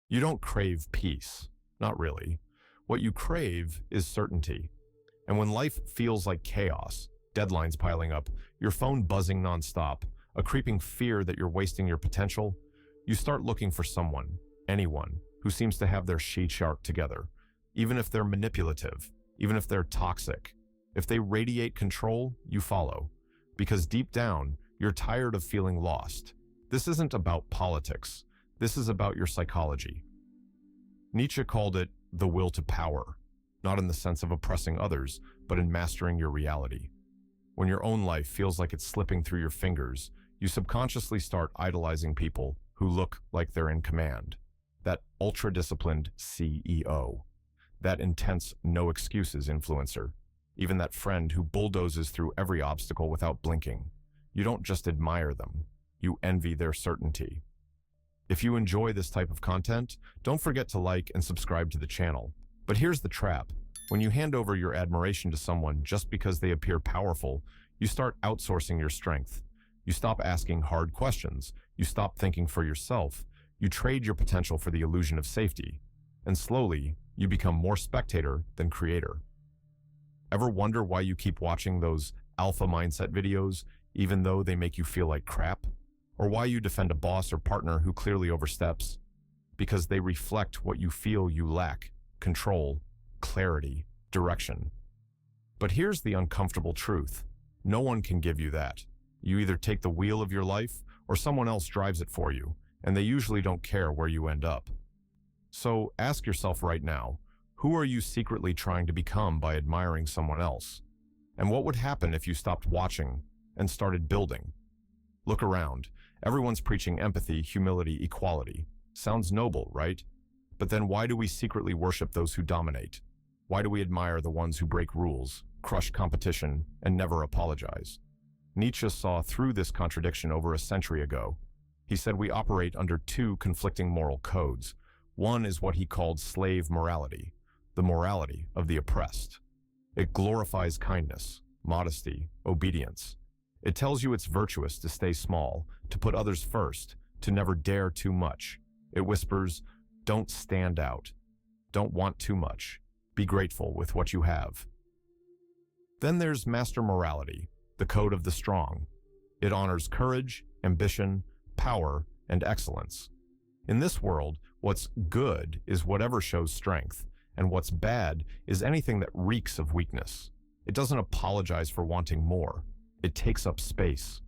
You don't crave peace. Not really. What you crave is certainty. And when life feels like chaos, deadlines piling up, your phone buzzing nonstop, a creeping fear that you're wasting your potential, you start looking for someone, anyone, who seems to have their she-shark together. Even if they're manipulative, even if they're toxic. If they radiate control, you follow. Because deep down, you're tired of feeling lost. This isn't about politics. This is about your psychology. Nietzsche called it the will to power, not in the sense of oppressing others, but in mastering your reality. When your own life feels like it's slipping through your fingers, you subconsciously start idolizing people who look like they're in command. That ultra-disciplined CEO. That intense no-excuses influencer. Even that friend who bulldozes through every obstacle without blinking. You don't just admire them, you envy their certainty. If you enjoy this type of content, don't forget to like and subscribe to the channel. But here's the trap. When you hand over your admiration to someone just because they appear powerful, you start outsourcing your strength. You stop asking hard questions. You stop thinking for yourself. You trade your potential for the illusion of safety. And slowly, you become more spectator than creator. Ever wonder why you keep watching those alpha mindset videos, even though they make you feel like crap? Or why you defend a boss or partner who clearly oversteps? Because they reflect what you feel you lack: control, clarity, direction. But here's the uncomfortable truth. No one can give you that. You either take the wheel of your life or someone else drives it for you, and they usually don't care where you end up. So ask yourself right now, who are you secretly trying to become by admiring someone else? And what would happen if you stopped watching and started building? Look around. Everyone's preaching empathy, humility, equality. Sounds noble, right? But then why do we secretly worship those who dominate? Why do we admire the ones who break rules, crush competition, and never apologize? Nietzsche saw through this contradiction over a century ago. He said we operate under two conflicting moral codes. One is what he called slave morality, the morality of the oppressed. It glorifies kindness, modesty, obedience. It tells you it's virtuous to stay small, to put others first, to never dare too much. It whispers, don't stand out. Don't want too much. Be grateful with what you have. Then there's master morality, the code of the strong. It honors courage, ambition, power, and excellence. In this world, what's good is whatever shows strength, and what's bad is anything that reeks of weakness. It doesn't apologize for wanting more. It takes up space.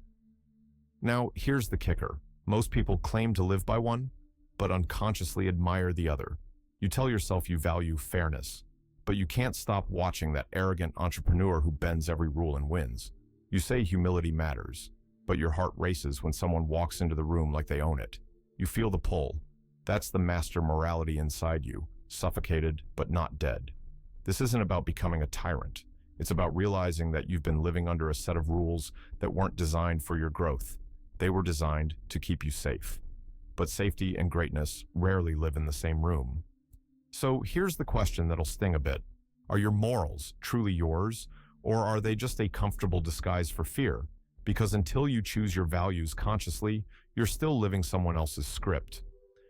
Now, here's the kicker. Most people claim to live by one, but unconsciously admire the other. You tell yourself you value fairness, but you can't stop watching that arrogant entrepreneur who bends every rule and wins. You say humility matters, but your heart races when someone walks into the room like they own it. You feel the pull. That's the master morality inside you, suffocated but not dead. This isn't about becoming a tyrant. It's about realizing that you've been living under a set of rules that weren't designed for your growth. They were designed to keep you safe. But safety and greatness rarely live in the same room. So here's the question that'll sting a bit. Are your morals truly yours, or are they just a comfortable disguise for fear? Because until you choose your values consciously, you're still living someone else's script.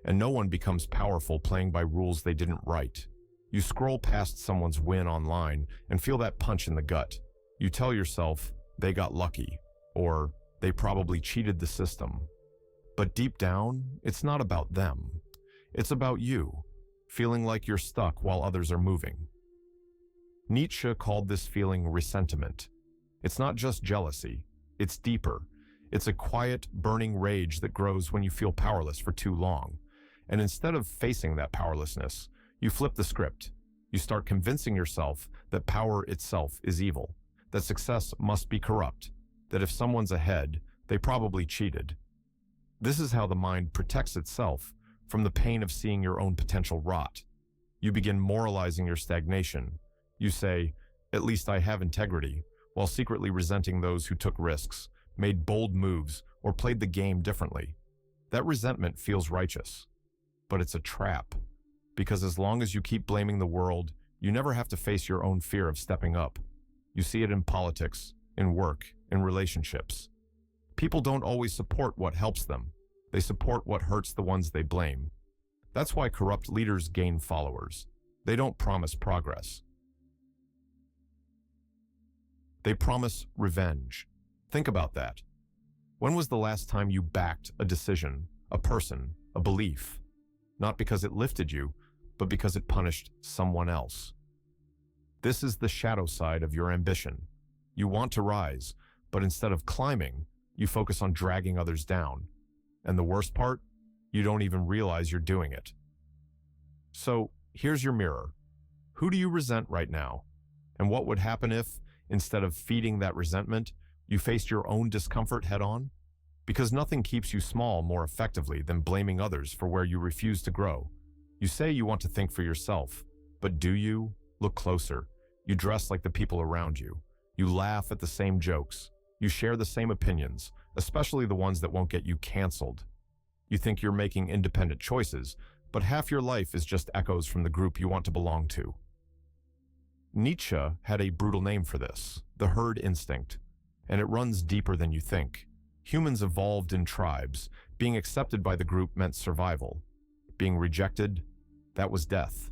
And no one becomes powerful playing by rules they didn't write. You scroll past someone's win online and feel that punch in the gut. You tell yourself, they got lucky, or they probably cheated the system. But deep down, it's not about them. It's about you, feeling like you're stuck while others are moving. Nietzsche called this feeling resentment. It's not just jealousy, it's deeper. It's a quiet, burning rage that grows when you feel powerless for too long. And instead of facing that powerlessness, you flip the script. You start convincing yourself that power itself is evil, that success must be corrupt, that if someone's ahead, they probably cheated. This is how the mind protects itself from the pain of seeing your own potential rot. You begin moralizing your stagnation. You say, at least I have integrity, while secretly resenting those who took risks, made bold moves, or played the game differently. That resentment feels righteous, but it's a trap. Because as long as you keep blaming the world, you never have to face your own fear of stepping up. You see it in politics, in work, in relationships. People don't always support what helps them. They support what hurts the ones they blame. That's why corrupt leaders gain followers. They don't promise progress. They promise revenge. Think about that. When was the last time you backed a decision, a person, a belief? Not because it lifted you, but because it punished someone else. This is the shadow side of your ambition. You want to rise, but instead of climbing, you focus on dragging others down. And the worst part, you don't even realize you're doing it. So, here's your mirror. Who do you resent right now? And what would happen if, instead of feeding that resentment, you faced your own discomfort head-on? Because nothing keeps you small more effectively than blaming others for where you refuse to grow. You say you want to think for yourself, but do you? Look closer. You dress like the people around you. You laugh at the same jokes. You share the same opinions, especially the ones that won't get you canceled. You think you're making independent choices, but half your life is just echoes from the group you want to belong to. Nietzsche had a brutal name for this, the herd instinct, and it runs deeper than you think. Humans evolved in tribes. Being accepted by the group meant survival. Being rejected, that was death.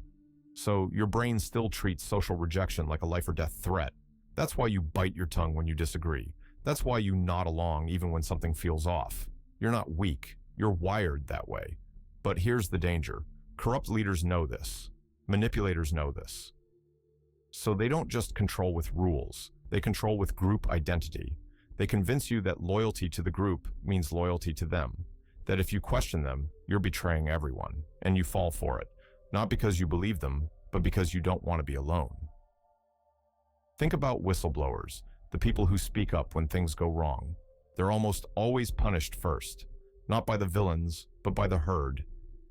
So your brain still treats social rejection like a life or death threat. That's why you bite your tongue when you disagree. That's why you nod along even when something feels off. You're not weak. You're wired that way. But here's the danger. Corrupt leaders know this. Manipulators know this. So they don't just control with rules. They control with group identity. They convince you that loyalty to the group means loyalty to them. That if you question them, you're betraying everyone, and you fall for it. Not because you believe them, but because you don't want to be alone. Think about whistleblowers, the people who speak up when things go wrong. They're almost always punished first, not by the villains, but by the herd.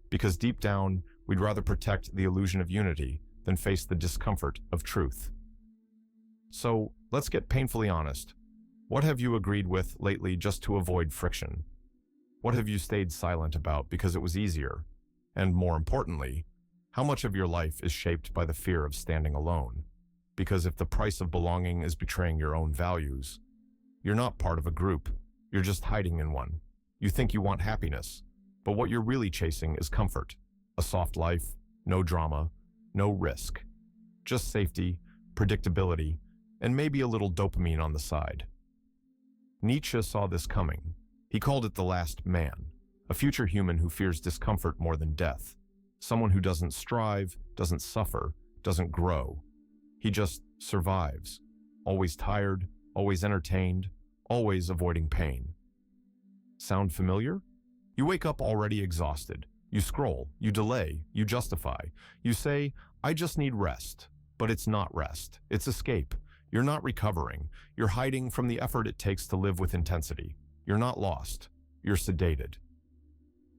Because deep down, we'd rather protect the illusion of unity than face the discomfort of truth. So, let's get painfully honest. What have you agreed with lately just to avoid friction? What have you stayed silent about because it was easier? And more importantly, how much of your life is shaped by the fear of standing alone? Because if the price of belonging is betraying your own values, you're not part of a group. You're just hiding in one. You think you want happiness, but what you're really chasing is comfort. A soft life, no drama, no risk. Just safety, predictability, and maybe a little dopamine on the side. Nietzsche saw this coming. He called it the last man, a future human who fears discomfort more than death. Someone who doesn't strive, doesn't suffer, doesn't grow. He just survives, always tired, always entertained, always avoiding pain. Sound familiar? You wake up already exhausted. You scroll, you delay, you justify. You say, I just need rest. But it's not rest, it's escape. You're not recovering. You're hiding from the effort it takes to live with intensity. You're not lost. You're sedated.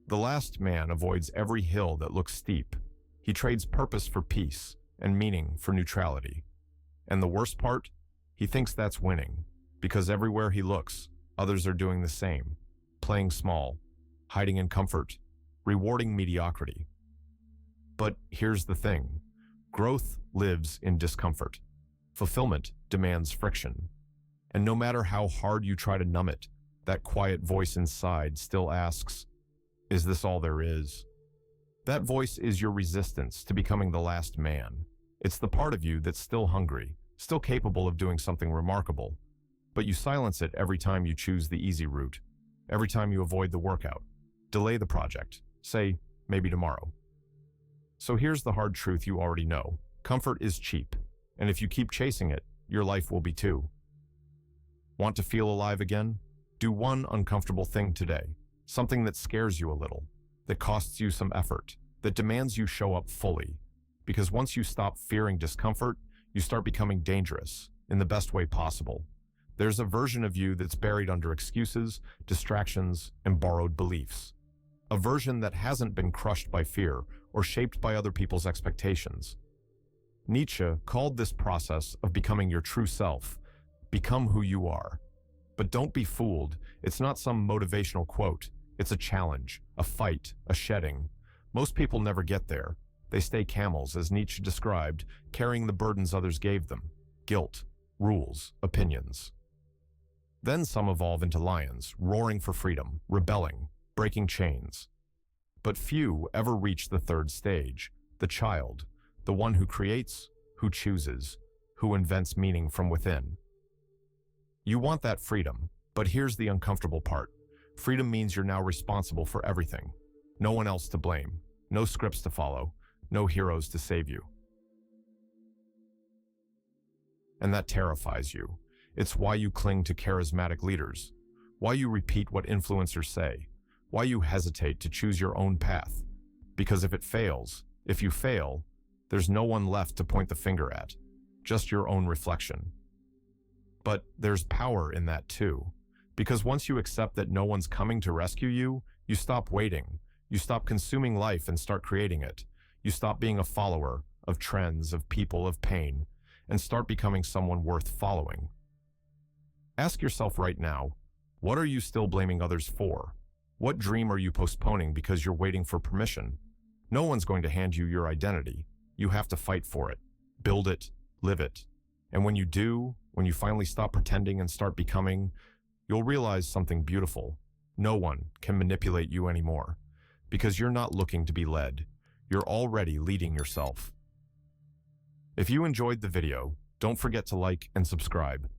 The last man avoids every hill that looks steep. He trades purpose for peace and meaning for neutrality. And the worst part? He thinks that's winning, because everywhere he looks, others are doing the same, playing small, hiding in comfort, rewarding mediocrity. But here's the thing. Growth lives in discomfort. Fulfillment demands friction. And no matter how hard you try to numb it, that quiet voice inside still asks, is this all there is? That voice is your resistance to becoming the last man. It's the part of you that's still hungry, still capable of doing something remarkable. But you silence it every time you choose the easy route, every time you avoid the workout, delay the project, say, maybe tomorrow. So here's the hard truth you already know. Comfort is cheap, and if you keep chasing it, your life will be too. Want to feel alive again? Do one uncomfortable thing today, something that scares you a little, that costs you some effort, that demands you show up fully. Because once you stop fearing discomfort, you start becoming dangerous, in the best way possible. There's a version of you that's buried under excuses, distractions, and borrowed beliefs. A version that hasn't been crushed by fear or shaped by other people's expectations. Nietzsche called this process of becoming your true self, become who you are. But don't be fooled, it's not some motivational quote. It's a challenge, a fight, a shedding. Most people never get there. They stay camels, as Nietzsche described, carrying the burdens others gave them. Guilt, rules, opinions. Then some evolve into lions, roaring for freedom, rebelling, breaking chains. But few ever reach the third stage, the child, the one who creates, who chooses, who invents meaning from within. You want that freedom, but here's the uncomfortable part. Freedom means you're now responsible for everything. No one else to blame, no scripts to follow, no heroes to save you. And that terrifies you. It's why you cling to charismatic leaders, why you repeat what influencers say, why you hesitate to choose your own path. Because if you fail, there's no one left to point the finger at, just your own reflection. But there's power in that too, because once you accept that no one's coming to rescue you, you stop waiting, you stop consuming life and start creating it. You stop being a follower of trends, of people, of pain, and start becoming someone worth following. Ask yourself right now, what are you still blaming others for? What dream are you postponing because you're waiting for permission? No one's going to hand you your identity. You have to fight for it, build it, live it. And when you do, when you finally stop pretending and start becoming, you'll realize something beautiful. No one can manipulate you anymore, because you're not looking to be led. You're already leading yourself. If you enjoyed the video, don't forget to like and subscribe.